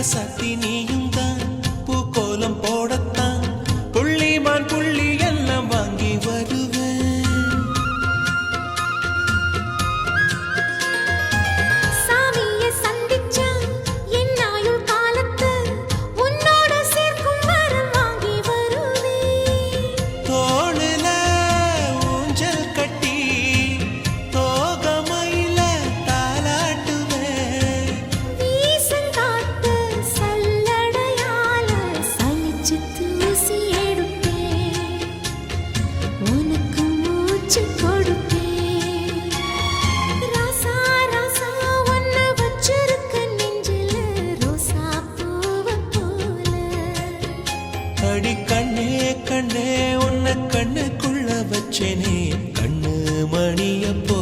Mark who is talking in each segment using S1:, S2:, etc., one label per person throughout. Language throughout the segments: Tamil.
S1: ராசாத்தி நீயும் தான் பூக்கோலம் போடத்தான் புள்ளிமான் புள்ளி எல்லாம் வாங்கி வருவேன்.
S2: சாமியை சந்திச்சா என் ஆயுள் காலத்து உன்னோட சேர்க்கும் வரம் வாங்கி வருவேன்.
S1: தோளுல ஊஞ்சல் கட்டி தோகமையில தாலாட்டுவேன்.
S2: வீசங்காத்து சல்லடையால சலிச்சு தூசி எடுப்பேன். உனக்கு மூச்சு கொடுப்பேன். ராசா ராசா ஒன்ன வச்சிருக்க நெஞ்சில ரோசா பூவை போல.
S1: அடி கண்ணே கண்ணே உன்னை கண்ணுக்குள்ள வச்சேனே கண்ணு மணிய போல.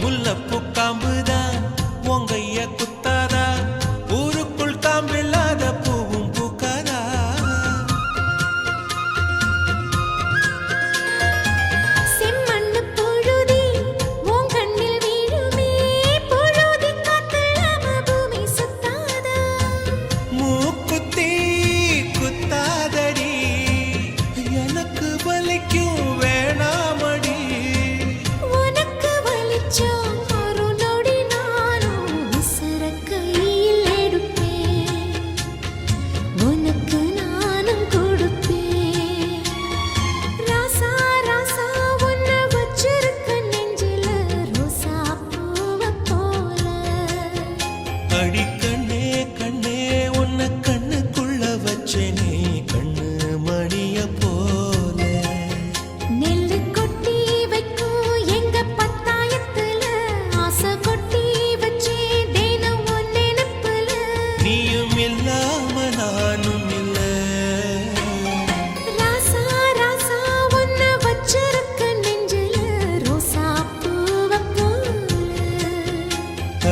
S1: முல்லப்பூ காம்புதான் உங்கைய குத்தாதா ஊருக்குள் காம்பில்லாத பூவும் பூக்காதா.
S2: செம்மண்ணு புழுதி உன் கண்ணில் வீழுமே. புழுதி காத்தலாம பூமி சுத்தாதா.
S1: மூக்குத்தி குத்தாதடி எனக்கு வலிக்கும் வேணாமடி.
S2: உனக்கு வலிச்சா ஒரு நொடி நானும் விசிற கையில் எடுப்பேன். உனக்கு நானும் கொடுப்பேன். ராசா ராசா உன்னை வச்சிருக்க நெஞ்சில ரோசா பூவை போல.
S1: அடி கண்ணே கண்ணே உன்னை கண்ணுக்குள்ள வச்சேனே கண்ணு மணிய போல.
S2: நெல்லு கொட்டி வைக்கும் எங்க பத்தாயத்துல ஆசை கொட்டி வச்சே தினம் உன் நினைப்புல.
S1: நீயும் இல்லாம நானும் இல்ல.
S2: ராசா ராசா உன்னை வச்சிருக்க நெஞ்சில ரோசா பூவை போல.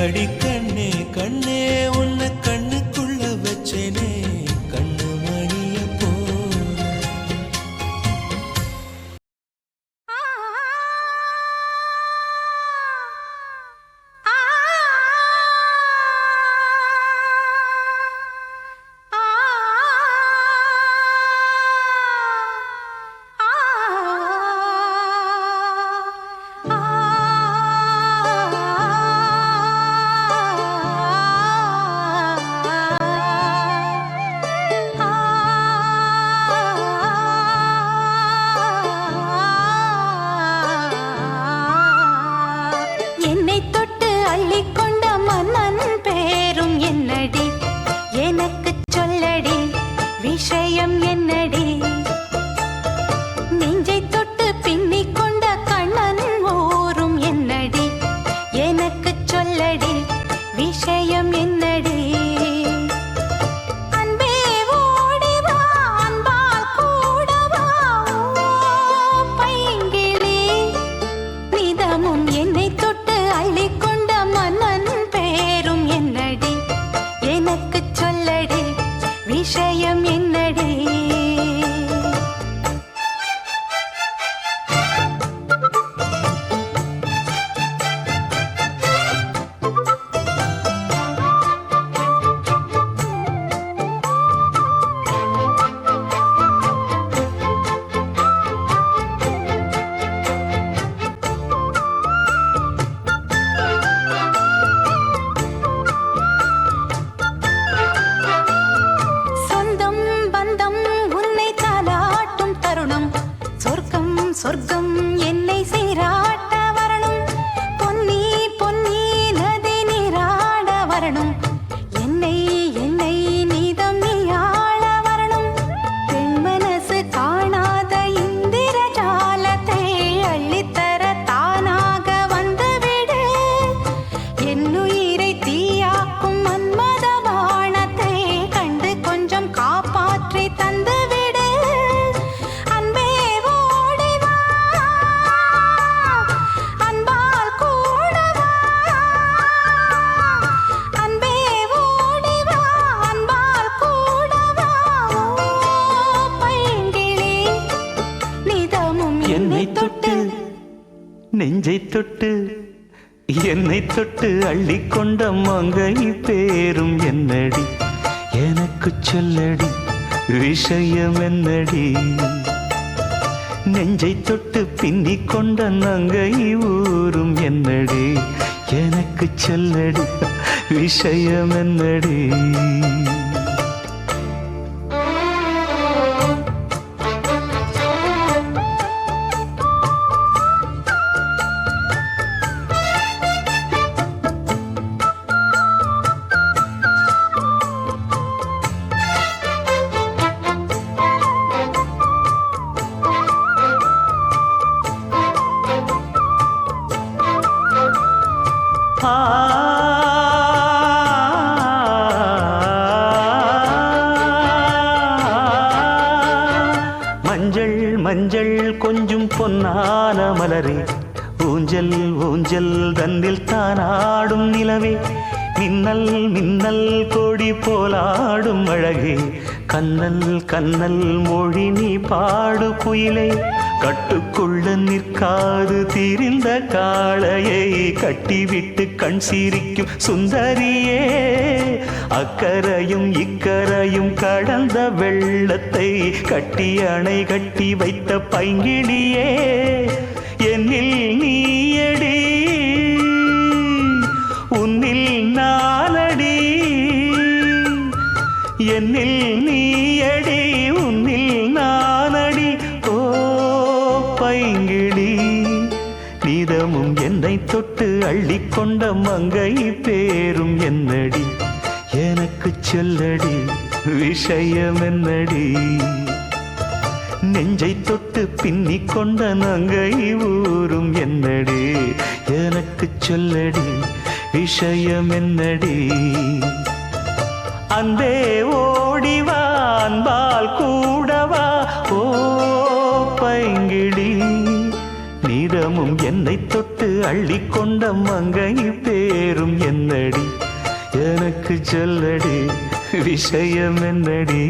S1: அடி கண்ணே கண்ணே உன்னை கண்ணுக்குள்ள வச்சேனே கண்ணு மணிய போல.
S2: என்னை தொட்டு அள்ளிக்கொண்ட மன்னன் பேரும் என்னடி? எனக்கு சொல்லடி விஷயம் என்னடி? நெஞ்சை தொட்டு பின்னிக் கொண்ட கண்ணன் ஊரும் என்னடி? எனக்கு சொல்லடி விஷயம் என்னடி? அன்பே ஓடி வா அன்பால் கூட வா ஓ பைங்கிளி. நிதமும் என்னை தொட்டு அள்ளிக்கொண்ட மன்னன் பேரும் என்னடி? எனக்கு சொல்லடி விஷயம் என்னடி? சொந்தம் பந்தம் உன்னை தாலாட்டும் தருணம். சொர்க்கம் சொர்க்கம் என்னை சீராட்ட வரணும். பொன்னி பொன்னி நதி நீராட வரணும். என்னை என்னை நீதம் நீ ஆள வரணும். பெண் மனசு காணாத இந்திர ஜாலத்தை அள்ளித்தர தானாக வந்துவிடு. என்னுயிரை தீயா உள்ளம் காப்பாற்றி தந்துவிடு அன்பே ஓடி வா அன்பால் கூடவா அன்பே ஓடி வா அன்பால் கூடவா ஓ பைங்கிளி நிதமும்
S1: என்னை தொட்டு நெஞ்சை தொட்டு என்னை தொட்டு அள்ளிக்கொண்ட மங்கை பேரும் என்னடி எனக்கு சொல்லடி விஷயம் என்னடி நெஞ்சை தொட்டு பின்னிக் கொண்ட நங்கை ஊரும் என்னடி எனக்கு சொல்லடி விஷயம் என்னடி மஞ்சள் மஞ்சள் கொஞ்சம் பொன்னான மலரே ஊஞ்சல் ஊஞ்சல் தன்னில் தானாடும் நிலவே மின்னல் மின்னல் கொடி போலாடும் அழகே கண்ணல் கண்ணல் மொழி நீ பாடு குயிலே கட்டுக்குள்ள நிற்காது தீரிந்த காளையை கட்டிவிட்டு கண் சிரிக்கும் சுந்தரியே அக்கரையும் இக்கரையும் கடந்த வெள்ளத்தை கட்டி அணை கட்டி வைத்த பைங்கிளியே என்னில் நீயடி உன்னில் நானடி என்னில் நீயடி உன்னில் நானடி ஓ பைங்கிளி நீதமும் என்னை தொட்டு அள்ளிக்கொண்ட மங்கை பேரும் என்னடி எனக்கு சொல்லடி விஷயம் என்னடி நெஞ்சை தொட்டு பின்னிக் கொண்ட நங்கை ஊரும் என்னடி எனக்கு சொல்லடி விஷயம் என்னடி அன்பே ஓடிவா அன்பால் கூடவா ஓ பைங்கிளி நீதமும் என்னை தொட்டு அள்ளிக்கொண்ட மங்கை பேரும் என்னடி எனக்கு சொல்லடி விஷயம் என்னடி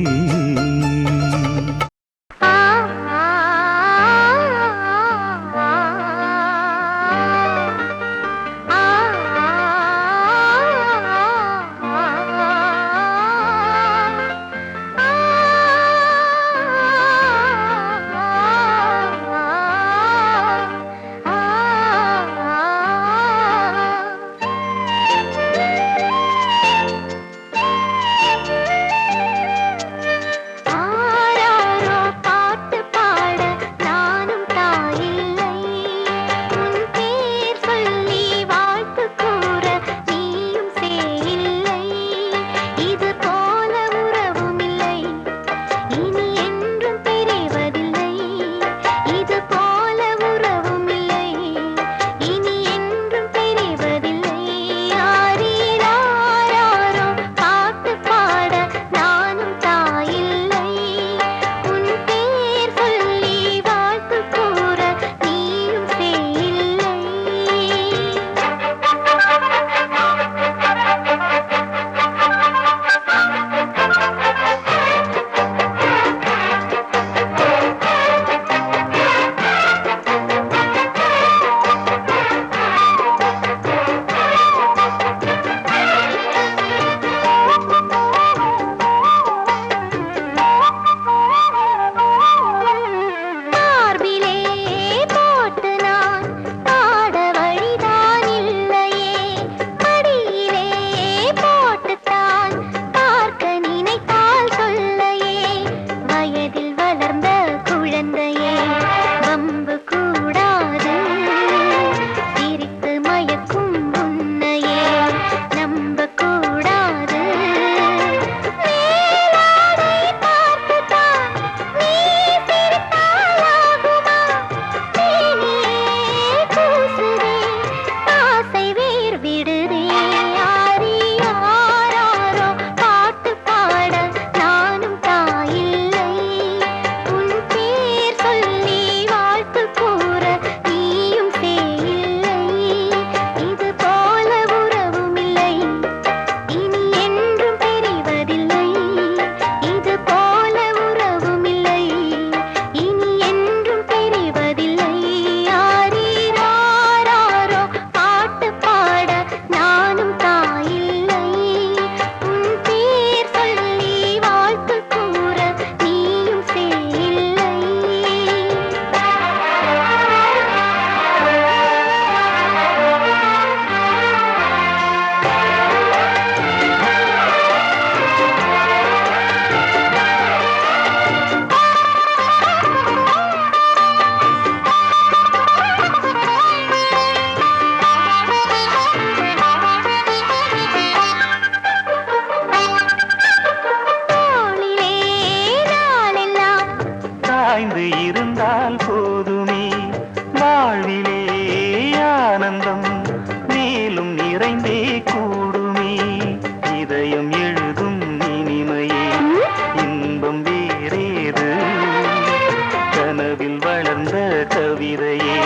S1: சாய்ந்து இருந்தால் போதுமே வாழ்விலே ஆனந்தம் மேலும் நிறைந்தே கூடுமே இதயம் எழுதும் இனிமையே இன்பம் வேறேது கனவில் வளர்ந்த கவிதையே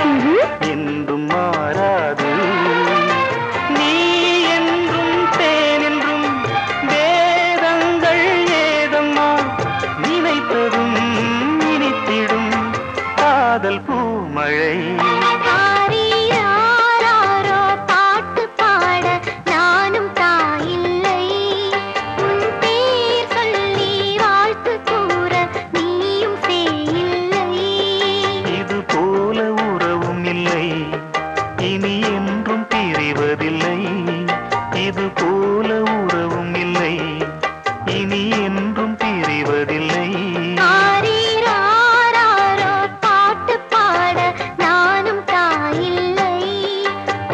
S1: என்றும் மாறாது நீ என்றும் தேனென்றும் வேதங்கள் ஏதம்மா நினைத்ததும் இனித்திடும் காதல் பூமழை
S2: ஆரிராரோ பாட்டு பாட நானும் தாயில்லை உன் பேர் சொல்லி வாழ்த்து கூற நீயும் சேயில்லை
S1: இது போல உறவும் இல்லை இனி என்றும் பிரிவதில்லை இது போல உறவும் இல்லை இனி என்றும் பிரிவதில்லை
S2: ஆரிராரோ பாட்டு பாட நானும் தாயில்லை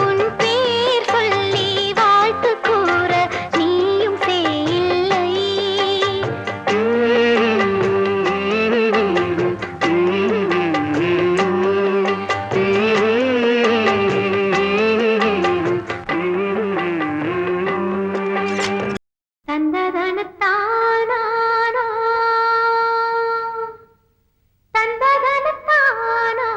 S2: உன் பேர் சொல்லி வாழ்த்து கூற நீயும் சேயில்லை தந்ததனத்தானா தந்ததனத்தானா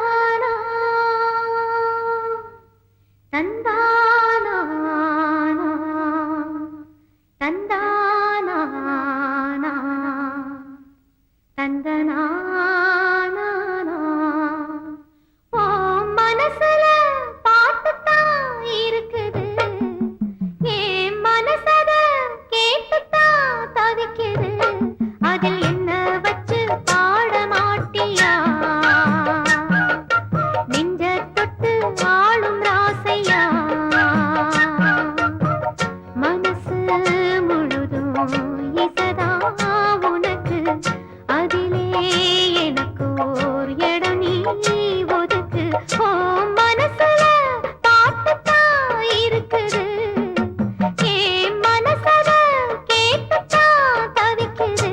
S2: தந்தானா தந்தானா தந்தனானா ஓ மனசுல பாட்டுத்தான் இருக்குது ஏன் மனசத கேட்டுத்தான் தவிக்குது அதில் என்ன வச்சு பாட மாட்டியா நெஞ்ச தொட்டு ஆளும் ராசையா மனசு முழுதும் இசதா உனக்கு அதிலே எனக்கு ஓர் இடம் நீ ஒதுக்கு ஓ மனசுல பாட்டுத்தான் இருக்குது ஏன் மனசத கேட்டுத்தான் தவிக்குது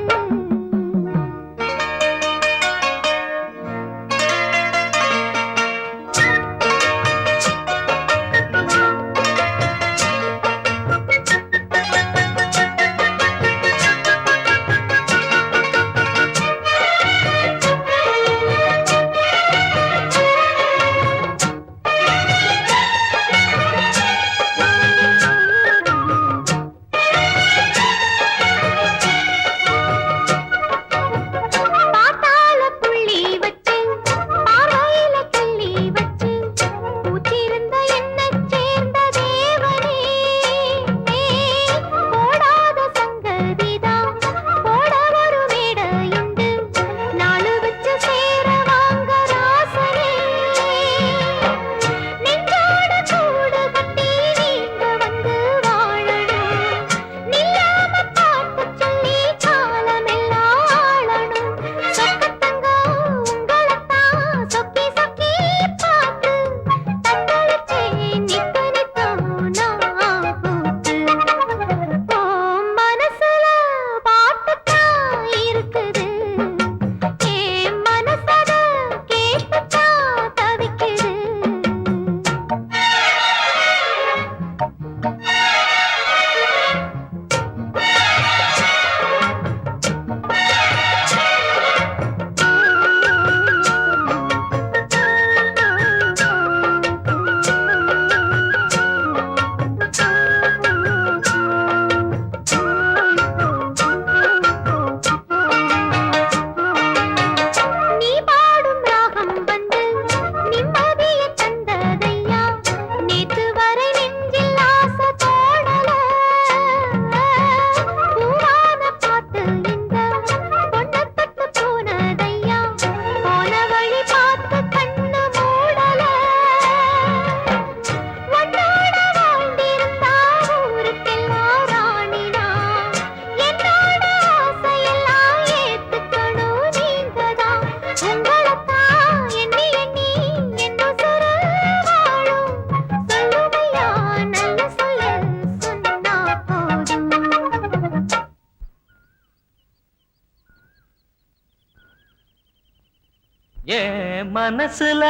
S1: என் மனசுல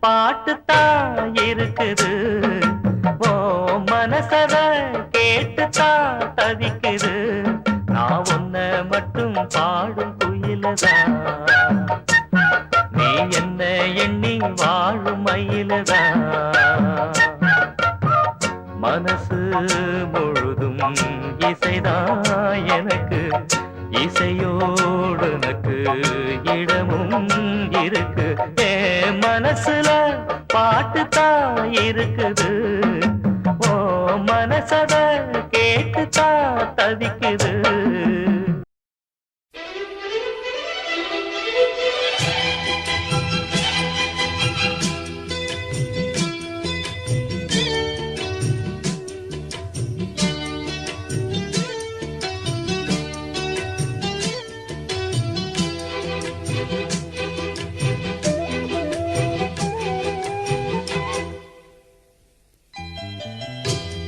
S1: பாட்டுத்தான் இருக்குது, ஓ மனசத கேட்டுத்தான் தவிக்குது. நான் உன்னை மட்டும் பாடும் குயிலதான், நீ என்ன எண்ணி வாழும் மயிலதான். மனசு முழுதும் இசைதான் எனக்கு, இசையோடு எனக்கு இடமும் இருக்கு. என் மனசுல பாட்டுத்தான் இருக்குது, ஓ மனசத கேட்டுத்தான் தவிக்குது.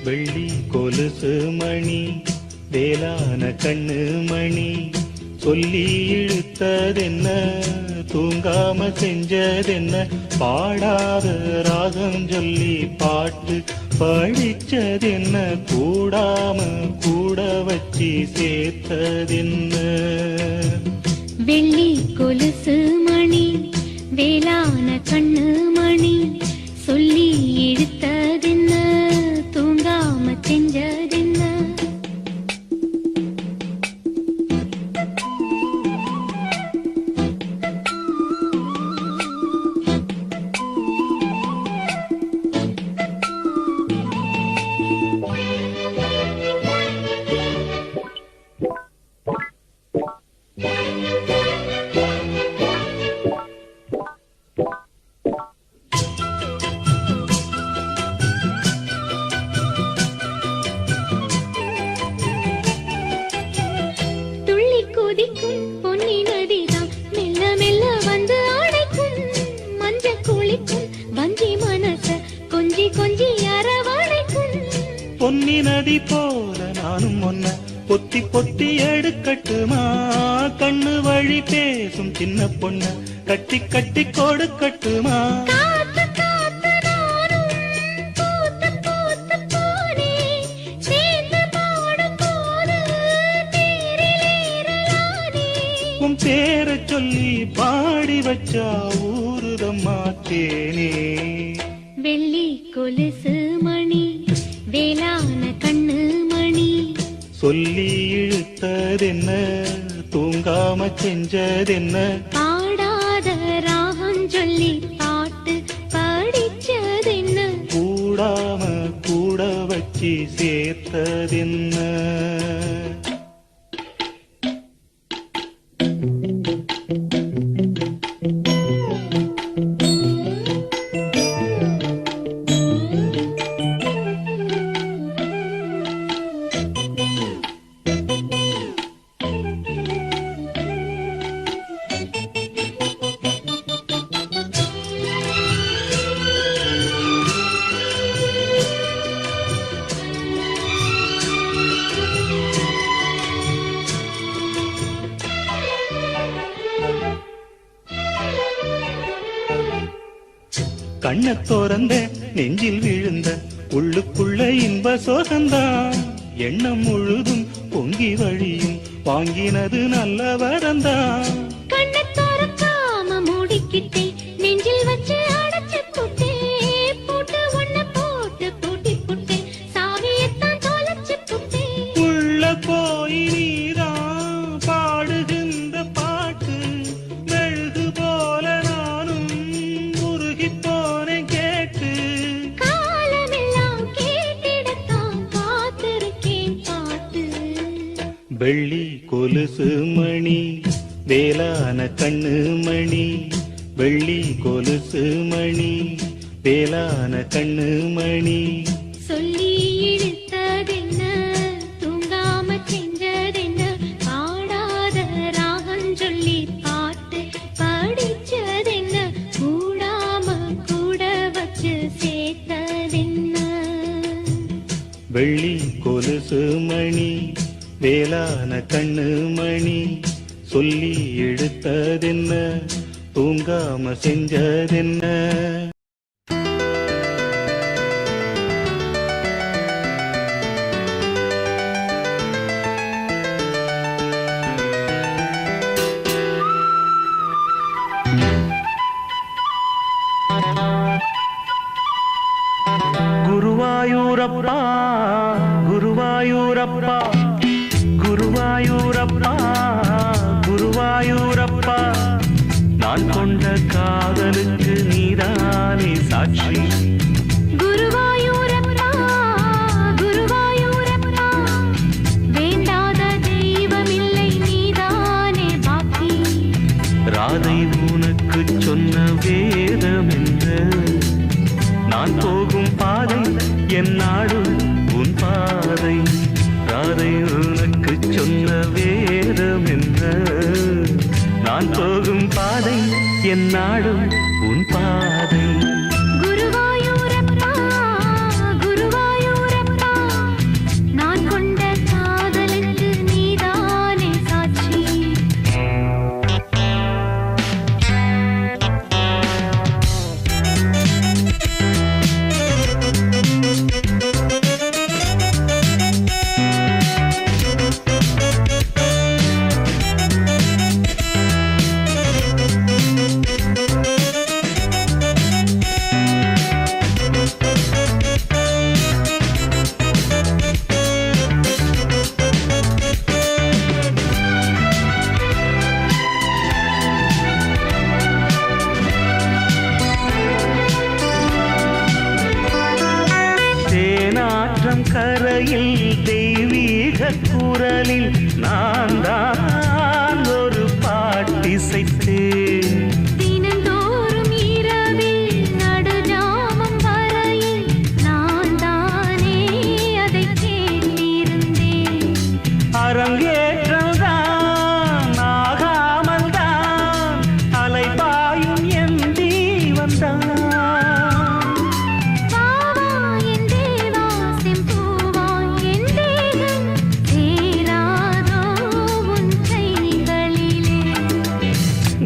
S1: வெள்ளி கொலுசு மணி வேளான கண்ணு மணி, சொல்லி இழுத்ததென்ன தூங்காம செஞ்சதென்ன, பாடாத ராகம் சொல்லி பாட்டு படிச்சதென்ன, கூடாம கூட வச்சு சேர்த்ததென்ன.
S2: வெள்ளி கொலுசு மணி வேளான கண்ணு மணி, சொல்லி இழுத்ததென்ன தூங்காம செஞ்சதென்ன.
S1: பொன்னி நதி போல நானும் ஒன்ன பொத்தி பொத்தி எடுக்கட்டுமா, கண்ணு வழி பேசும் சின்ன பொண்ண கட்டி கட்டி கொடுக்கட்டுமா. உன் பேரை சொல்லி பாடி வச்சா ஊருதம்மா தேனே.
S2: வெள்ளி கொலுசு மணி வேளான கண்ணு மணி,
S1: சொல்லி இழுத்ததென்ன தூங்காம செஞ்சதென்ன,
S2: பாடாத ராகம் சொல்லி பாட்டு படிச்சதென்ன,
S1: கூடாம கூட வச்சு சேர்த்ததென்ன. கண்ண தோறந்த நெஞ்சில் விழுந்த உள்ளுக்குள்ள இன்ப சோகந்தான், எண்ணம் முழுதும் பொங்கி வழியும் வாங்கினது நல்ல வரந்தான்.
S2: கண்ண தோறக்காம மூடிக்கிட்டே நெஞ்சில் வச்சு அடைச்சு போட்டே, போட்டு ஒண்ணு போட்டு பூட்டி போட்டே, சாவியத்தான் தொலைச்சு போட்டே.
S1: உள்ள போய் நீதான் பாடுகின்ற பாட்டு மெழுகு போல நானும் உருகி போனேன் கேட்டு,
S2: காலமெல்லாம் கேட்டிடத்தான் காத்திருக்கேன் பாட்டு.
S1: வெள்ளி கொலுசு மணி வேளான கண்ணு மணி, வெள்ளி கொலுசு மணி வேளான கண்ணு மணி,
S2: சொல்லி இழுத்ததென்ன தூங்காம செஞ்சதென்ன, பாடாத ராகம் சொல்லி பாட்டு படிச்சதென்ன, கூடாம கூட வச்சு சேர்த்ததென்ன.
S1: வெள்ளி கொலுசு மணி வேளான கண்ணு மணி, சொல்லி எடுத்ததென்ன தூங்காம செஞ்சதென்ன? குருவாயூரப்பா குருவாயூரப்பா குருவாயூரப்பா குருவாயூரப்பா, நான் கொண்ட காதலுக்கு நீதானே சாட்சி.
S2: குருவாயூரப்பா குருவாயூரப்பா, வேண்டாத தெய்வமில்லை நீதானே பாக்கி.
S1: ராதை உனக்கு சொன்ன வேதம் என்ன? நான் போகும் பாதை என் நாடும் உன் பாதை. ராதை உனக்கு சொன்ன வேதம் என்ன? நான் போகும் பாதை என் நாடும் உன் பாதை.
S2: குருவாயூரப்பா குருவாயூரப்பா, நான் கொண்ட காதலுக்கு நீதானே சாட்சி.
S1: கரையில் தெய்வீக குரலில் நான் தான் ஒரு பாட்டிசைத்தேன்.
S2: தினந்தோறும் இரவில் நடுஜாமம் வரையில் நான் தானே அதை கேட்டிருந்தேன்.
S1: அரங்கேற்றம்தான் ஆகாமல் தான் அலைபாயும் என் தீவந்தான்.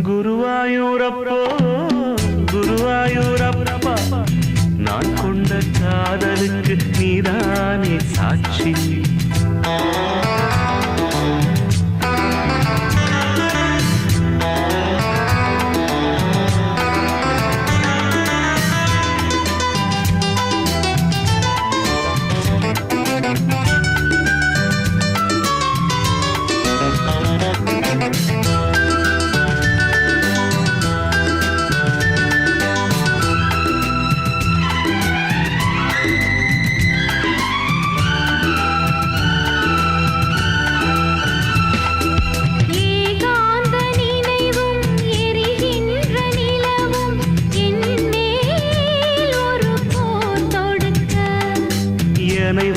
S1: குருவாயூரப்போ குருவாயூரப்பா, நான் கொண்ட காதலுக்கு நீதானே சாட்சி.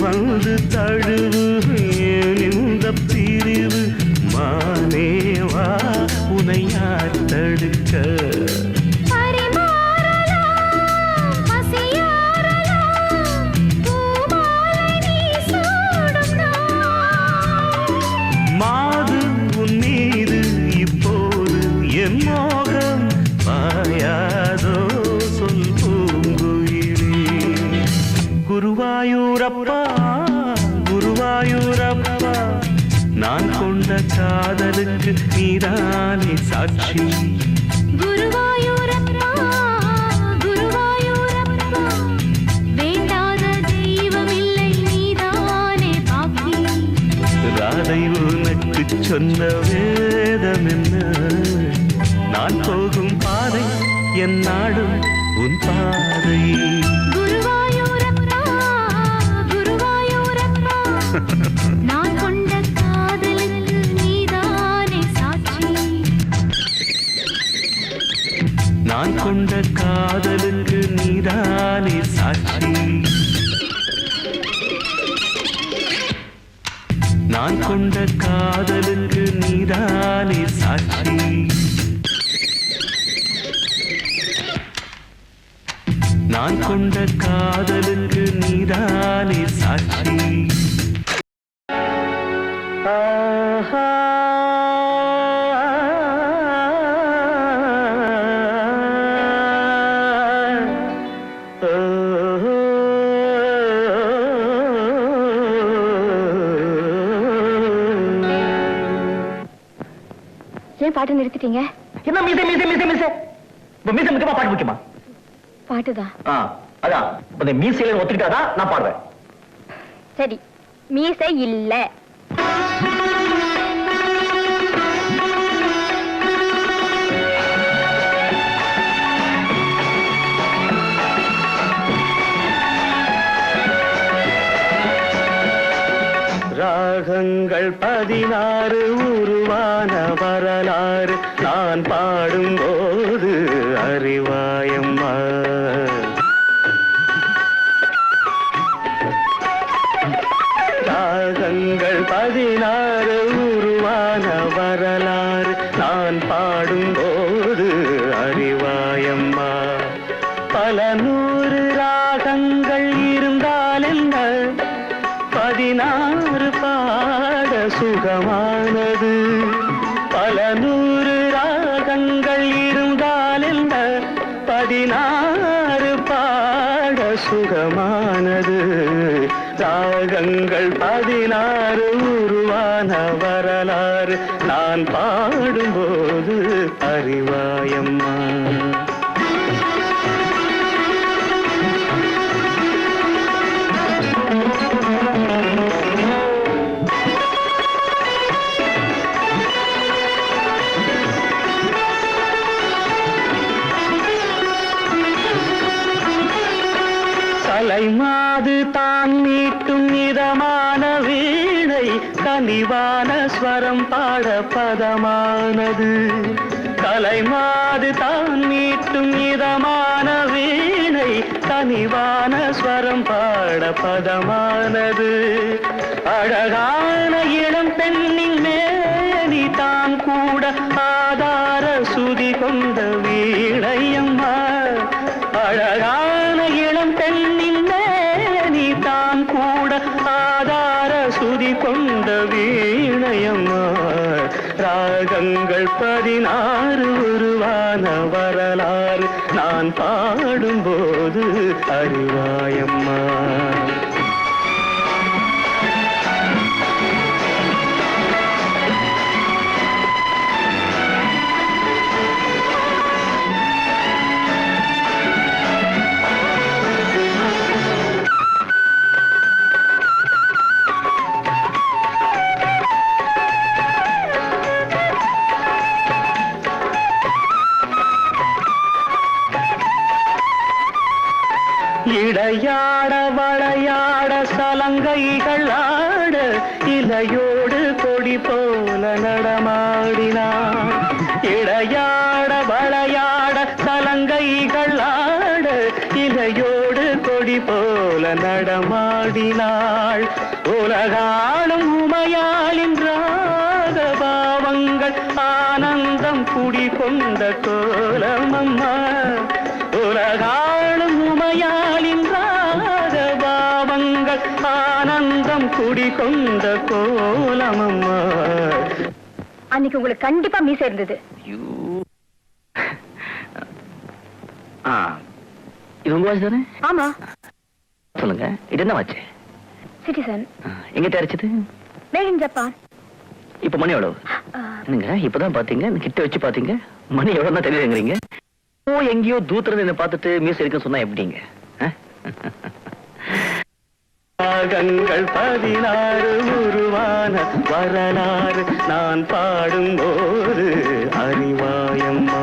S1: வந்து தழுவு இந்த பிரிவு மானேவா உனை யார் தடுக்க? மாது உன் மீது இப்போது என் மோகம் பாயாதோ சொல் பூங்குயிலே. குருவாயூரப்பா குருவாயூரப்பா, நான் கொண்ட காதலுக்கு நீதானே சாட்சி.
S2: குருவாயூரப்பா குருவாயூரப்பா, வேண்டாத தெய்வமில்லை நீதானே பாக்கி.
S1: ராதை உனக்கு சொன்ன வேதம் என்ன? நான் போகும் பாதை என் நாடும் உன் பாதை.
S2: குருவாயூரப்பா குருவாயூரப்பா, நான் கொண்ட காதலுக்கு நீதானே சாட்சி.
S1: நான் கொண்ட காதலுக்கு நீதானே சாட்சி. நான் கொண்ட காதலுக்கு நீதானே சாட்சி. நான் கொண்ட காதலுக்கு நீதானே சாட்சி. ஆஹா
S2: பாட்டு நிறுத்திட்டீங்க?
S3: என்ன மீசை மீசை மீசை மீசை இப்ப மீசை முக்கியமா பாட்டு முக்கியமா?
S2: பாட்டுதான்.
S3: அதான் இந்த மீசையில ஒத்துக்கிட்டாதான் நான் பாடுவேன்.
S2: சரி, மீசை இல்ல.
S1: ராகங்கள் 16 உருவான வரலாறு நான் பாடும்போது அறிவாயம்மா. ராகங்கள் 16 உருவான வரலாறு நான் பாடும்போது அறிவாயம்மா. பல 100 ராகங்கள் இருந்தால் என்ன, 16 பாட சுகமானது. பல 100 ராகங்கள் இருந்தால் என்ன, 16 பாட சுகமானது. ராகங்கள் 16 உருவான வரலாறு நான் பாடும்போது அறிவாயம்மா. கலைமாது தான் மீட்டும் இதமான வீணை, கனிவான ஸ்வரம் பாட பதமானது. கலைமாது தான் மீட்டும் இதமான வீணை, கனிவான ஸ்வரம் பாட பதமானது. அழகான இளம் பெண்ணின் மேனி தான் கூட ஆதார சுதி கொண்ட வீணையம்மா. அழகான இளம் பெண்ணின் மேனி தான் கூட ஆதார சுதி கொண்ட வீணையம்மா. ராகங்கள் 16 உருவான வரலாறு நான் பாடும்போது அறிவாயம்மா. இடையாட வளையாட சலங்கைகள் ஆட, இலையோடு கொடி போல நடமாடினான். இடையாட வளையாட சலங்கைகள் ஆட, இலையோடு கொடி போல நடமாடினாள். உலகாலும் உமையாளின் ராக பாவங்கள் ஆனந்தம் குடிகொண்ட கோலமம்மா. உலகாலும் உமையாளின் ராக பாவங்கள் ஆனந்தம் குடிகொண்ட கோலமம்மா.
S2: அன்னைக்கு உங்களுக்கு கண்டிப்பா மீசை இருந்தது.
S3: இது உங்க வாட்ச் தானே?
S2: ஆமா.
S3: சொல்லுங்க, இது என்ன வாட்ச்?
S2: சிட்டிசன்.
S3: எங்க தயாரிச்சது?
S2: Made in Japan.
S3: இப்ப மணி எவ்வளவு? என்னங்க இப்பதான் பாத்தீங்க, கிட்ட வச்சு பாத்தீங்க, மணி எவ்வளவு தான் தெரியுதுங்கிறீங்க. எங்கேயோ தூத்துறது என்ன பார்த்துட்டு மீசை இருக்குன்னு சொன்னா எப்படிங்க?
S1: ராகங்கள் 16 உருவான வரலாறு நான் பாடும்போது அறிவாயம்மா.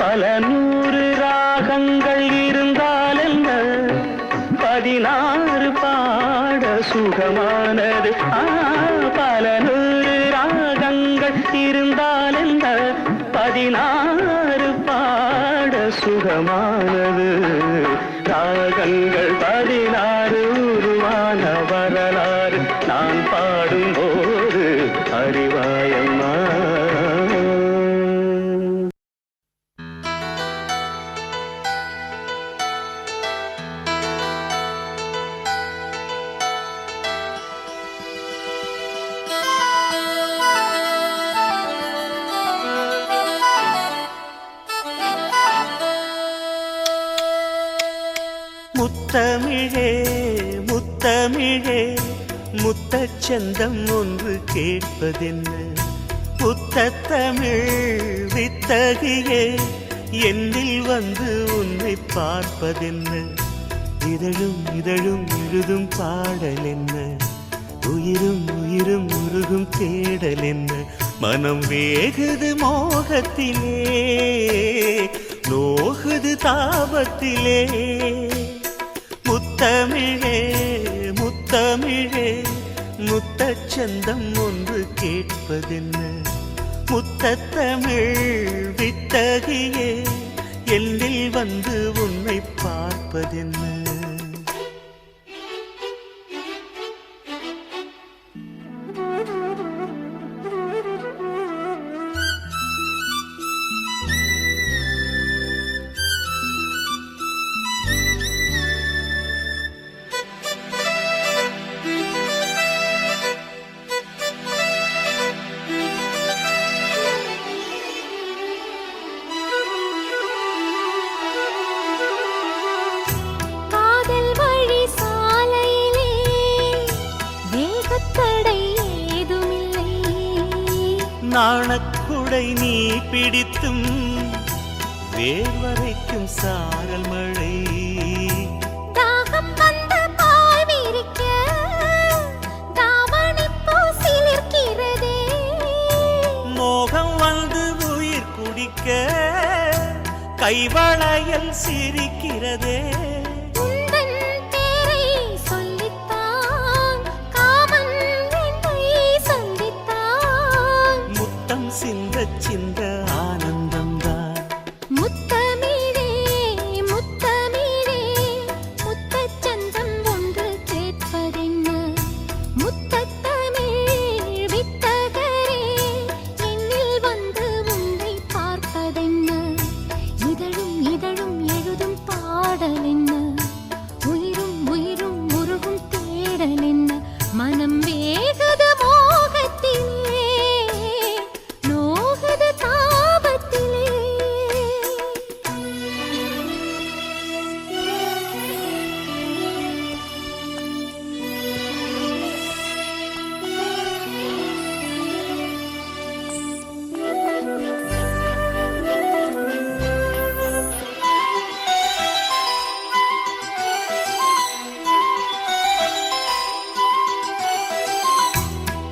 S1: பல 100 ராகங்கள் இருந்தால் என்ன, 16 பாட சுகமானது. பல 100 ராகங்கள் இருந்தால் என்ன, 16 பாட சுகமானது. ராகங்கள் 16 உருவான வரலாறு நான் பாடும்போது அறிவாயம்மா. முத்தமிழே முத்தமிழே முத்தச்சந்தம் ஒன்று கேட்பதென்ன, முத்தத்தமிழ் வித்தகியே என்னில் வந்து உன்னை பார்ப்பதென்ன இதழும் இதழும் எழுதும் பாடல் என்ன உயிரும் உயிரும் உருகும் தேடல் என்ன மனம் வேகுது மோகத்திலே நோகுது தாபத்திலே முத்தமிழே முத்தமிழே முத்தச்சந்தம் ஒன்று கேட்பதென்ன முத்தத்தமிழ் வித்தகியே எல்லில் வந்து உன்னை பார்ப்பதென்ன நாணக்குடை நீ பிடித்தும் வேர்வரைக்கும் சாரல் மழை
S4: தாகம் வந்த பால் விரிக்க தாவணி பூசிலிருக்கிறதே
S1: மோகம் வந்து உயிர் குடிக்க கைவளையல் சிரிக்கிறதே
S4: உந்தன் பேரை சொல்லித்தான் காமன் என்னை சந்தித்தான்
S1: முத்தம் சிந்த சிந்த ஆனந்தம்தான்
S4: முத்தமிழே முத்தமிழே முத்தச்சந்தம் ஒன்று கேட்பதென்ன முத்தத்தமிழ் வித்தகரே என்னில் வந்து உன்னை பார்ப்பதென்ன இதழும் இதழும் எழுதும் பாடல் என்ன உயிரும் உயிரும் உருகும் தேடல் என்ன மனம் வேகுது மோகத்திலே நோகுது தாபத்திலே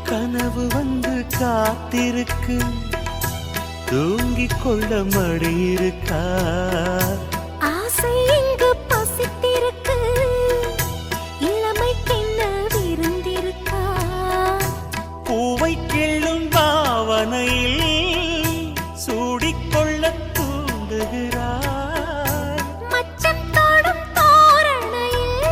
S1: கனவு வந்து காத்திருக்கு தூங்கிக் கொள்ள மடி இருக்கா
S4: ஆசை இங்கு பசித்திருக்கு இளமைக்கென்ன விருந்திருக்கா
S1: பூவை கிள்ளும் பாவனையில் சூடிக்கொள்ள தூண்டுகிறார்
S4: மச்சம் தோடும் தோரணையில்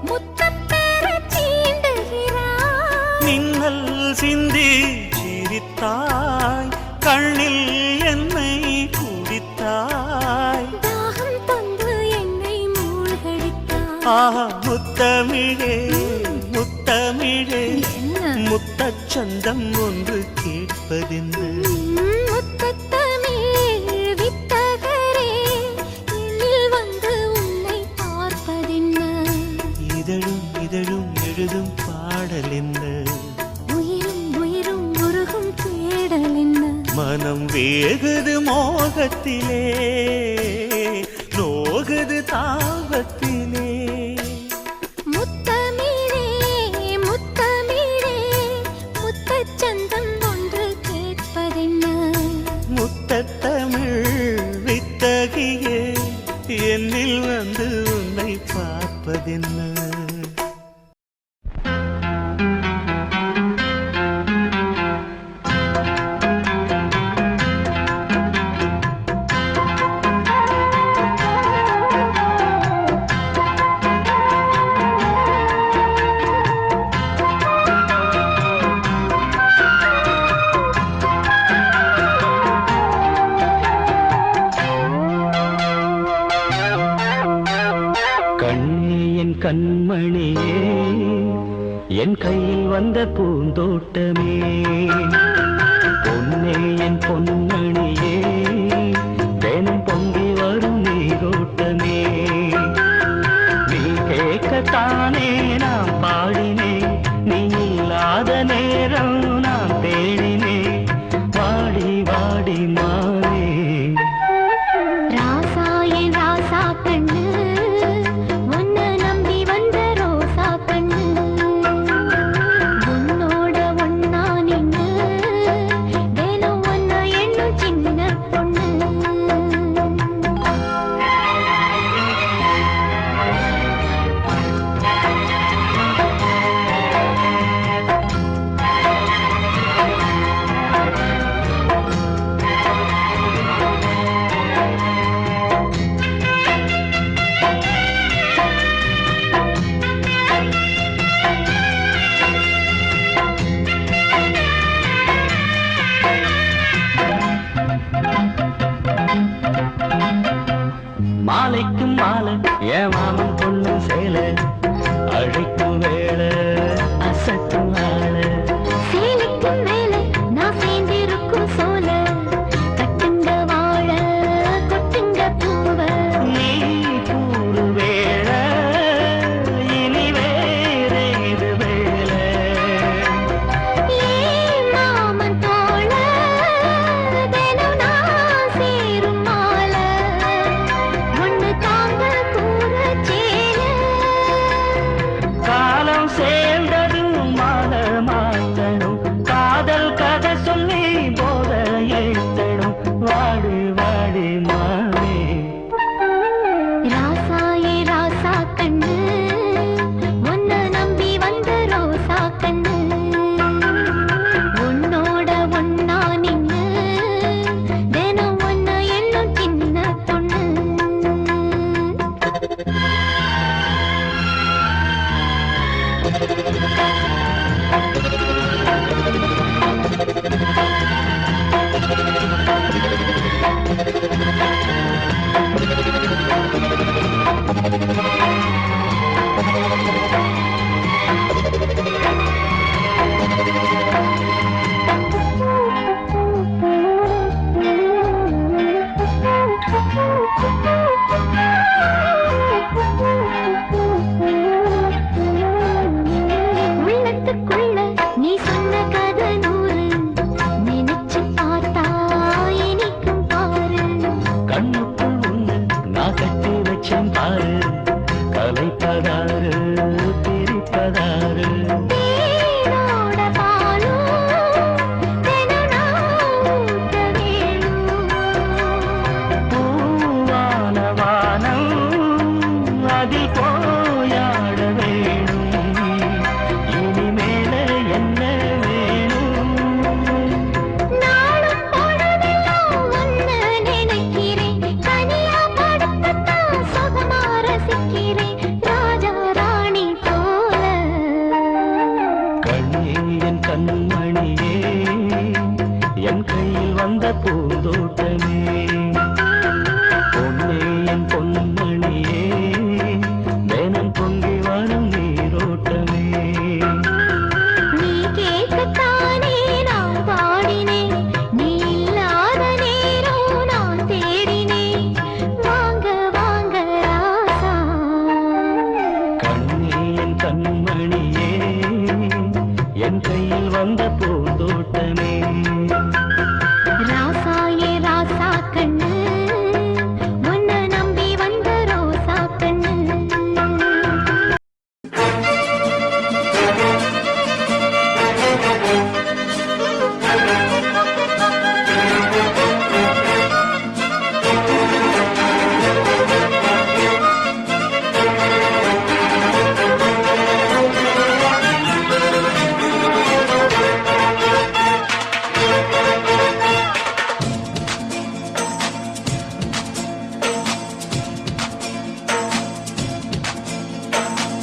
S4: முத்தம் பெறச் சீண்டுகிறாய்
S1: மின்னல் சிந்தி சிரித்தாய் கண்ணில் என்னை குடித்தாய்
S4: தாகம் தந்து என்னை மூழ்கடித்தாய்
S1: ஆஹா முத்தமிழே முத்தமிழே
S4: என்ன
S1: முத்தச்சந்தம் ஒன்று கேட்பதென்று
S4: முத்தத்தமிழ் வித்தகரே என்னில் வந்து உன்னை பார்ப்பதென்ன
S1: இதழும் இதழும் எழுதும் பாடல் என்ன
S4: உயிரும் உயிரும் உருகும் தேடல் என்ன
S1: மனம் வேகுது மோகத்திலே நோகுது தாபத்திலே
S4: முத்தமிழே முத்தமிழே முத்தச்சந்தம் ஒன்று கேட்பதென்ன
S1: முத்தத்தமிழ் வித்தகியே என்னில் வந்து உன்னை பார்ப்பதென்ன கண்ணே என் கண்மணியே என் கையில் வந்த பூந்தோட்டமே பொன்னே என் பொன்மணியே தினம் பொங்கி வரும் நீரோட்டமே நீ கேட்கத்தானே நான் பாடினேன் நீ இல்லாத நேரம் நான் தேடினேன் வாடி மானே.
S4: ராசா என் ராசா கண்ணு உன்னை நம்பி வந்த ரோசா கண்ணு உன்னோட ஒன்னா நின்னு தினம் ஒன்னா எண்ணும் சின்ன பொண்ணு.
S1: மாலைக்கும் மாலை என் மாமன் பொண்ணு சேலை அழைக்கும் வேளை அசட்டும் ஆளை.
S4: சேலைக்கும் மேலே நான் சேர்ந்திருக்கும் சோல கட்டுங்க வாழ கொட்டுங்க பூவ.
S1: நீ கூறு வேளை இனி வேறேது வேலை.
S4: ஏன் மாமன் தோள தினம் நான் சேரும் மாலை ஒண்ணு தாங்க கூற சேல.
S1: காலம் சேர்ந்ததும் மாலை மாத்தணும் காதல் கதை சொல்லி போத ஏத்தணும் வாடி வாடி மானே.
S4: ராசா ஏ ராசா கண்ணு உன்னை நம்பி வந்த ரோசா கண்ணு உன்னோட ஒன்னா நின்னு தினம் ஒன்னா எண்ணும் சின்ன பொண்ணு. உள்ளத்துக்குள்ள நீ சொன்ன கதை நூறு நினைச்சு பார்த்தா இனிக்கும் பாரு.
S1: கண்ணுக்குள் ஒண்ணு நான் கட்டி வச்சேன் பாரு கலைப்பதாரு பிரிப்பதாரு.
S4: தேனோட பாலும் தினம் நான் ஊட்ட வேணும்.
S1: பூவான வானம் அதில் போயாட வேணும் இனிமேல என்ன வேணும்.
S4: நாளும் பொழுதெல்லாம் உன்னை நினைக்கிறேன் தனியா படுத்துத்தான் சுகமா ரசிக்கிறேன் ராஜா ராணி போல.
S1: கண்ணே என் கண்மணியே என் கையில் வந்த பூந்தோட்டமே. பொன்னே என் பொன்மணியே தினம் பொங்கி வரும் நீரோட்டமே.
S4: நீ கேட்கத்தானே நான் பாடினேன் நீ இல்லாத நேரம் நான் தேடினேன் வாங்க வாங்க ராசா.
S1: கண்ணே என் கண்மணியே என் கையில் வந்த பூந்தோட்டமே.
S4: ராசா ஏ ராசா கண்ணு உன்னை நம்பி வந்த ரோசா கண்ணு.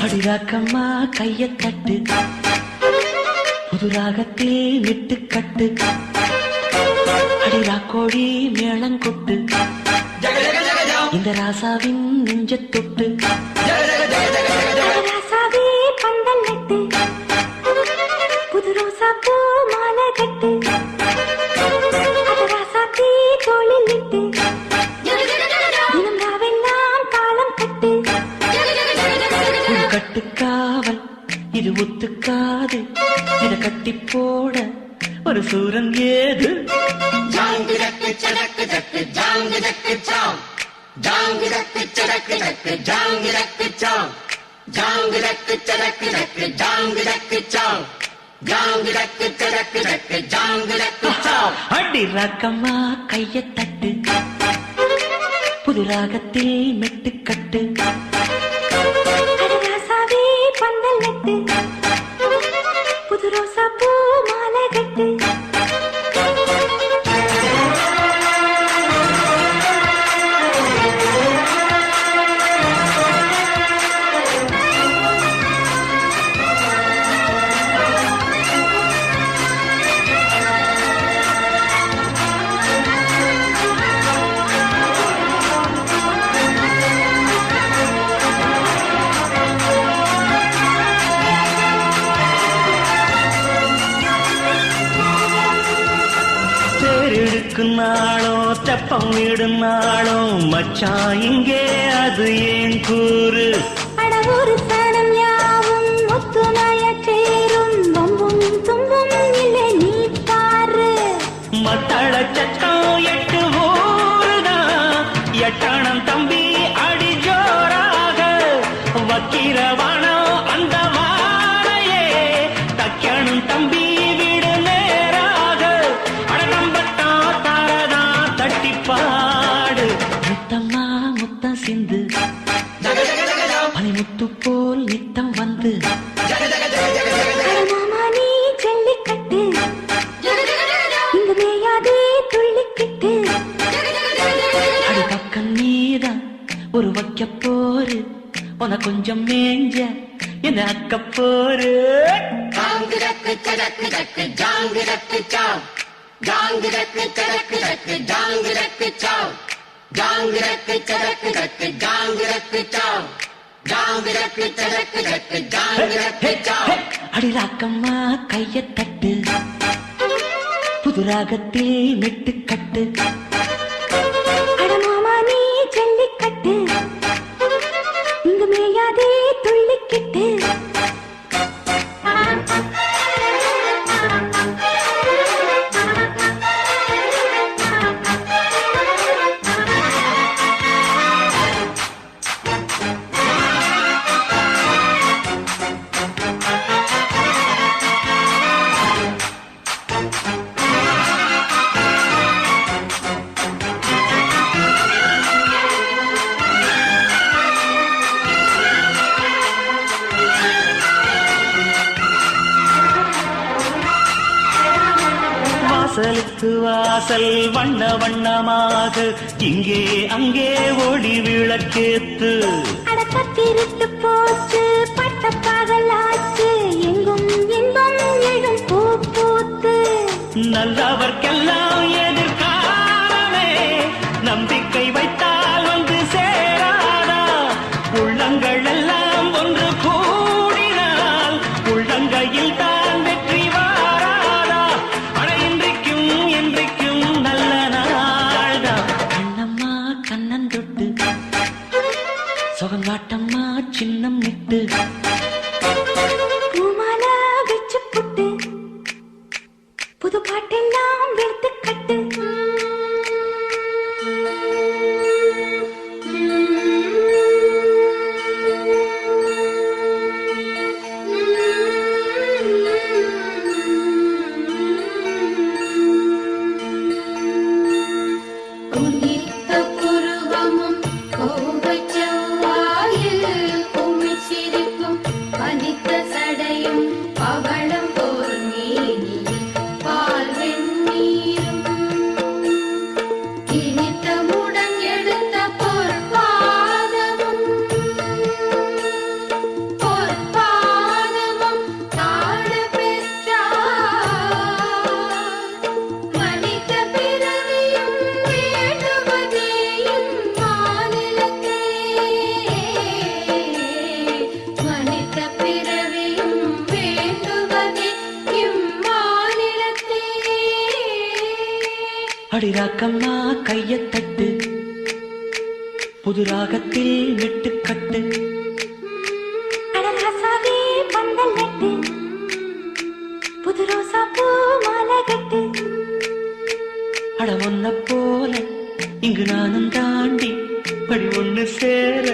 S1: அடிராக்கம்மா கைய தட்டு புது ராகத்தில் விட்டு கட்டு அடிராக்கோடி மேளங்கொட்டு இந்த ராசாவின் நெஞ்ச தொட்டு.
S4: ராசாவே பந்தல் நட்டு புது ரோசா பூ மாலை கட்டு ராசாத்தி தோளில் இட்டு தினம் ராவெல்லாம் காலம் கட்டு.
S1: கட்டுக்காவல் இது ஒத்துக்காது இத கட்டி போட ஒரு சூரன் ஏது. அடி ராக்கம்மா கைய தட்டு புது ராகத்தில் மெட்டுக்கட்டு
S4: அடராசாவே பந்தல் நட்டு புது ரோசா பூ மாலை கட்டு
S1: நாளோ தெப்பம் விடும் நாளோ மச்சான் இங்கே அது ஏன் கூறு
S4: அடவொரு சனம் யாவும் ஒத்துணைய சேரும் வம்பும் தும்பும் இல்லை நீ பாரு
S1: மத்தள சத்தம் எட்டு ஊருதான் எட்டணம் தம்பி அடி ஜோராக வக்கிரவானம் அந்த வாழையே தக்கணும் தம்பி முத்தம்மா முத்தம் சிந்து பனிமுத்து போல் நித்தம் வந்து
S4: மாமா நீ ஜல்லிக்கட்டு இங்க மேயாதே துள்ளிக்கிட்டு
S1: அடி பக்கம் நீதான் ஒரு வைக்க போரு உன கொஞ்சம் மேஞ்ச என்ன அக்க போரு அடி ராக்கம்மா கைய தட்டு புது ராகத்தில் மெட்டுக்கட்டு
S4: அடமாமா நீ ஜல்லிக்கட்டு இங்க மேயாதே துள்ளிக்கிட்டு
S1: வாசலுக்கு வாசல் வண்ண வண்ணமாக இங்கே அங்கே ஓடி விளக்கேத்து
S4: அடக்கத்திருட்டு போச்சு பட்ட பகலாச்சு எங்கும் இன்பம் எழும் பூ பூத்து
S1: நல்லவர்க்கெல்லாம் எதிர்காலமே நம்பிக்கை வைத்தால் வந்து சேராதா உள்ளங்கள் எல்லாம் ஒன்று கூடினால் உள்ளங்கையில் தான் வெற்றி வாராதா அட இன்றைக்கும் என்றைக்கும் நல்ல நாள்தான் கண்ணம்மா கண்ணன் தொட்டு சுகங்காட்டம்மா சின்னம் விட்டு
S4: பூமாலா வச்சு புட்டு புது பாட்டெல்லாம் வெளுத்து கட்டு
S1: அடிராக்கம்மா கைய தட்டு புது ராகத்தில் மெட்டுக்கட்டு
S4: அடராசாவே பந்தல் நட்டு புது ரோசா பூ மாலை கட்டு
S1: அட ஒன்ன போல இங்கு நானும் தாண்டி படி ஒண்ணு சேர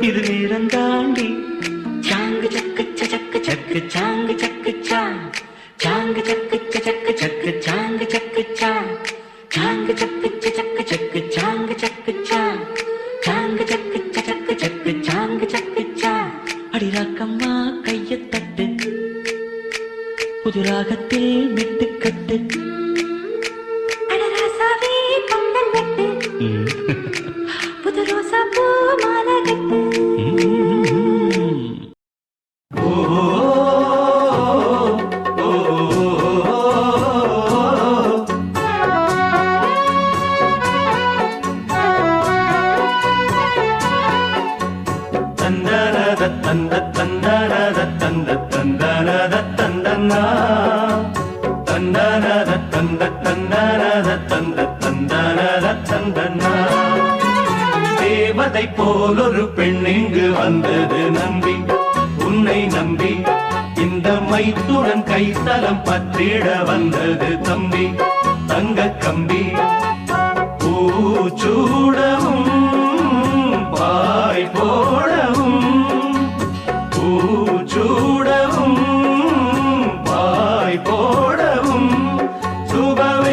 S1: இது நேரம் தாண்டி சாங்கு சக்கு சக்கு சக்கு சாங்கு சக்கு சாங்கு சக்கு சக்கு சக்கு சாங்கு சக்கு சாங்கு சக்கு சக்கு சக்கு சாங்கு சக்கு சாங்கு சக்கு சக்கு சக்கு சாங்கு சக்கு அடிராக்கம்மா கைய தட்டு புது ராகத்தில் மெட்டுக்கட்டு
S4: அடராசாவே பந்தல் கட்டு புது ரோசா பூ மாலை கட்டு
S1: தேவதை போலொரு பெண் இங்கு வந்தது நம்பி உன்னை நம்பி இந்த மைத்துடன் கைத்தலம் பற்றிட வந்தது தம்பி தங்க கம்பி பூச்சூடவும் பாய் போடவும் பூச்சூடவும் பாய் போடவும் சுபவேளைதான்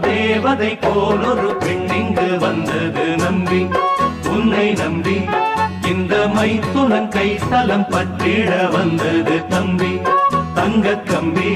S1: தேவதை போலொரு பெண் இங்கு வந்தது நம்பி உன்னை நம்பி இந்த மைத்துனன் கைத்தலம் பற்றிட வந்தது தம்பி தங்க கம்பி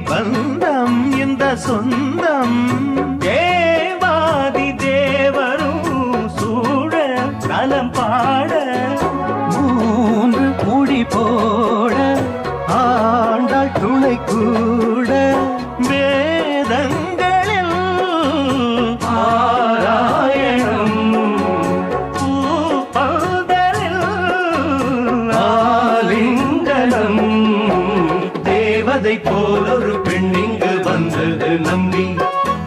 S1: பந்தம் இந்த சொந்தம் தேவாதி தேவரும் சூழ நலம் பாட மூன்று முடி போட ஆண்டாள் துணை கூட வேதங்களில் ஆராயணம் பூப்பந்தரில் ஆலிங்கனம் தேவதை போலொரு பெண் இங்கு வந்தது நம்பி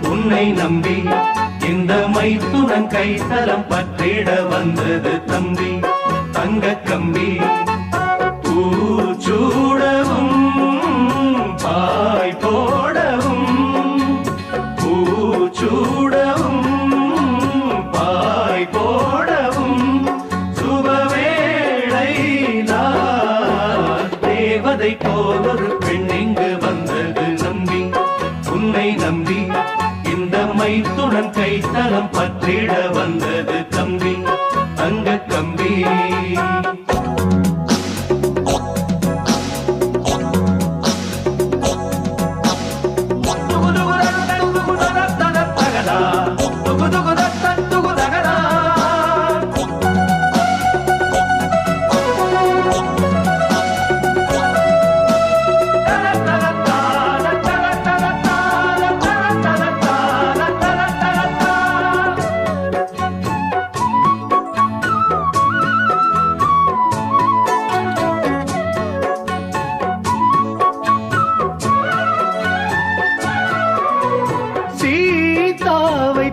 S1: உன்னை நம்பி இந்த மைத்துனன் கைத்தலம் பற்றிட வந்தது தம்பி தங்க கம்பி பூச்சூடவும் பாய் போடவும் பூச்சூடவும் பாய் போடவும் சுபவேளையிலா தேவதை போலொரு பெண் இங்கு வந்தது நம்பி உன்னை நம்பி இந்த மைத்துடன் கைத்தலம் பற்றிட வந்தது தம்பி தங்க கம்பி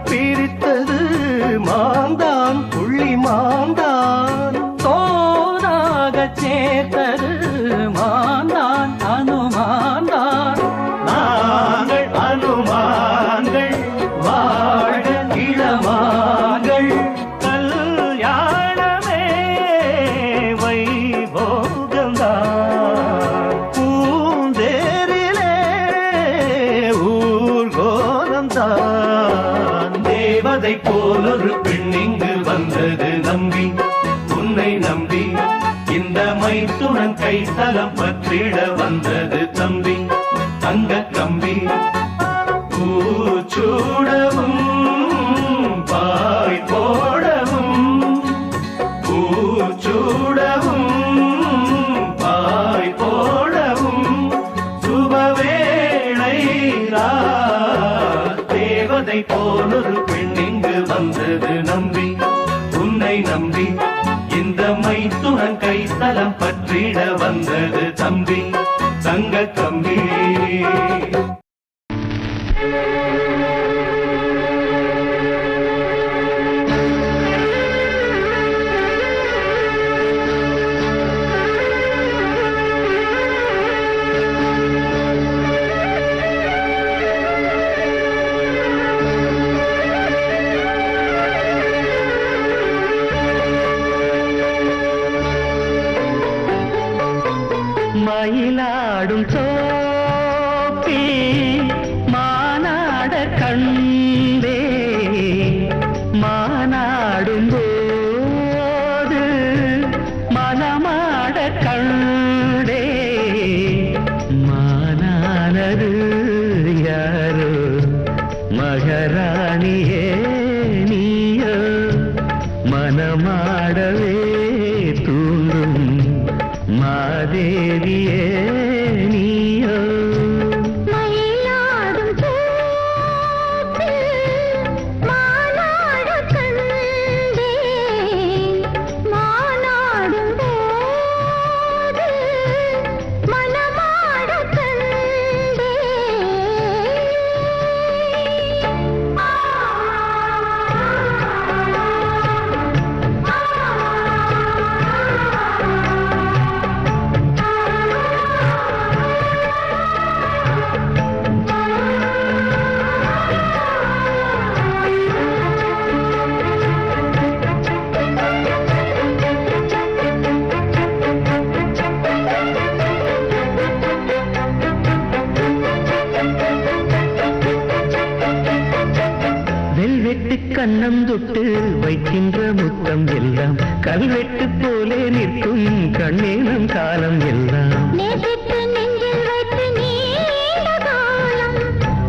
S1: பிரித்தது மாந்தான் புள்ளி மாந்தான் தோனாக சேர்த்தது மாந்தான் அனுமான்தான் நாங்கள் அனுமான்கள் வாழ இளமாங்கள் கல்யாணமே வைபோகம்தான் பூந்தேரிலே ஊர்கோலம்தான் தேவதை போலொரு பெண் இங்கு வந்தது நம்பி உன்னை நம்பி இந்த மைத்துனன் கைத்தலம் பற்றிட வந்தது தம்பி தங்க கம்பி பூச்சூடவும் பாய் போடவும் பூச்சூடவும் போலொரு பெண் இங்கு வந்தது நம்பி, உன்னை நம்பி இந்த மைத்துனன் கைத்தலம் பற்றிட வந்தது தம்பி, தங்க கம்பி. மயிலாடும் சோப்பி மானாட கண்டே, மானாடும் போது மனமாட கண்டே, மானானது யாரோ மகராணியே நீயோ, மனமாடவே தூண்டும் மாதேவியே நீயோ.
S4: மயிலாடும் சோப்பு மானாட கண்டே, மானாடும் போது மனமாட கண்டே.
S1: வெல்வெட்டு கண்ணம் தொட்டு வைக்கின்ற முத்தம் எல்லாம் கல்வெட்டு போலே நிற்கும் கண்ணேனம் காலம் எல்லாம்.
S4: நேசித்து நெஞ்சில் வைத்து நீண்ட காலம்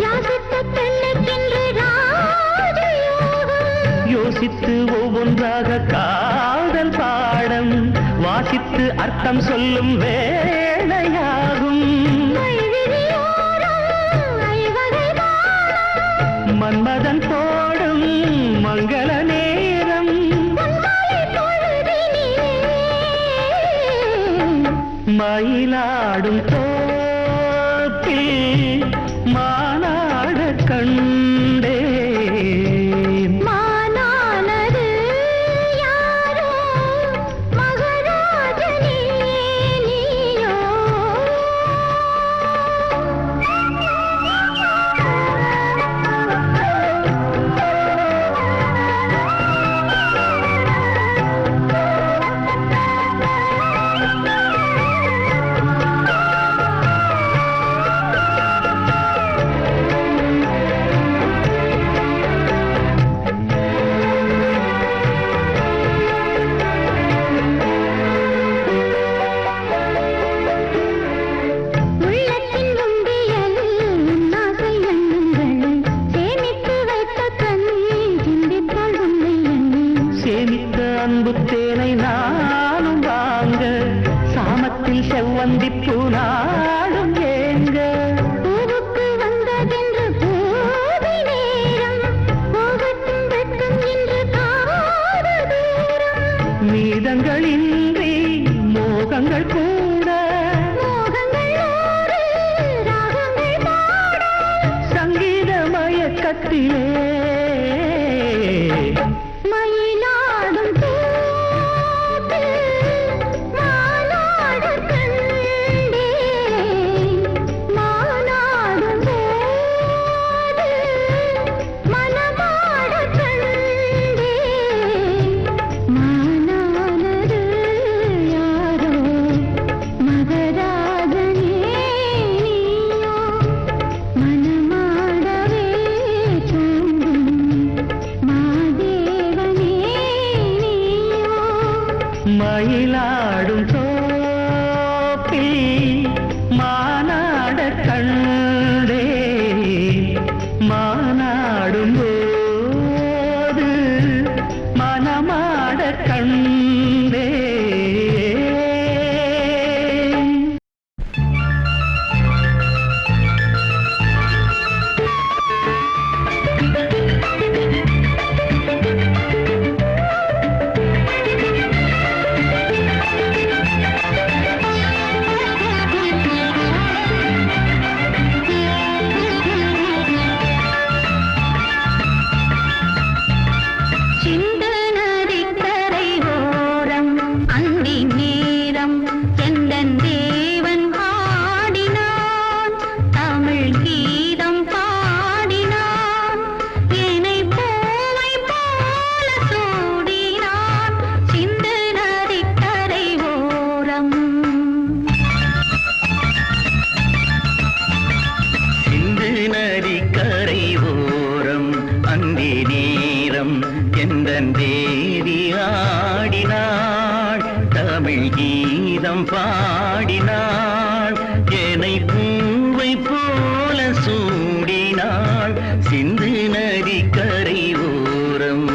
S4: யாசித்த பெண்ணுக்கென்று ராஜயோகம்.
S1: யோசித்து ஒவ்வொன்றாக காதல் பாடம் வாசித்து அர்த்தம் சொல்லும் வேளையாகும்.
S4: மைவிழியோரம் ஐவகை தாளம்
S1: மன்மதன் போடும் மங்கள நேரம்,
S4: பொன்மாலை பொழுதினிலே
S1: மயிலாடும் தோப்பில் மானாட கண்டே.
S4: மானானது யாரோ மகராஜனே நீயோ. உள்ளத்தின் உண்டியலில் உன்னாசை எண்ணங்களை சேமித்து வைத்த கண் சிந்தித்தால் உன்னை எண்ணி.
S1: சேமித்த அன்பு தேனை நானும் வாங்க, சாமத்தில் செவ்வந்தி பூநாடும் ஏங்க.
S4: பூவுக்கு வந்ததென்று பூவி நேரம் போகட்டும் வெட்கம் என்று காத தூரம்.
S1: மீதங்களின்றி மோகங்கள் கூட
S4: மோகங்கள் நூறு ராகங்கள் பாட
S1: சங்கீத மயக்கத்திலே
S4: மயிலாடும் தோப்பு மானாட கண்டே, மானாடும் போது மனமாட கண்டே. மானானது யாரோ மகராஜனே நீயோ, மனமாடவே தூண்டும்
S3: பூவை போல சூடினாள் சிந்து நதி கரை ஓரம்.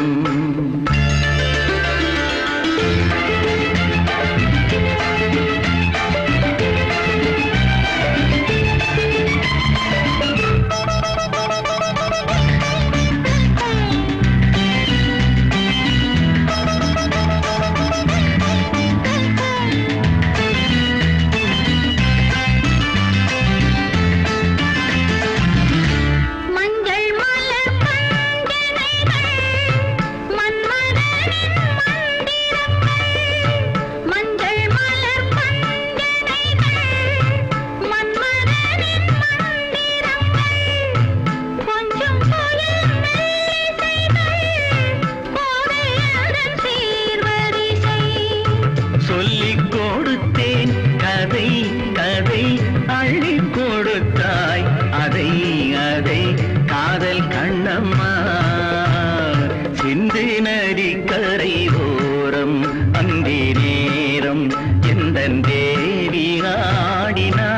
S4: மஞ்சள் மலர் பஞ்சனைகள் மன்மதனின் மந்திரங்கள். மஞ்சள் மலர் பஞ்சனைகள் மன்மதனின் மந்திரங்கள். கொஞ்சம் புயல் மெல்லிசைகள் கோதையதன் சீர்வரிசை.
S3: சொல்லிக் கொடுத்தேன் கதை கதை அள்ளிக் கொடுத்தாய் அதை அதை காதல் கண்ணம்மா. சிந்து நதி கரை ஓரம் அந்தி நேரம் எந்த தேவி ஆடினார்.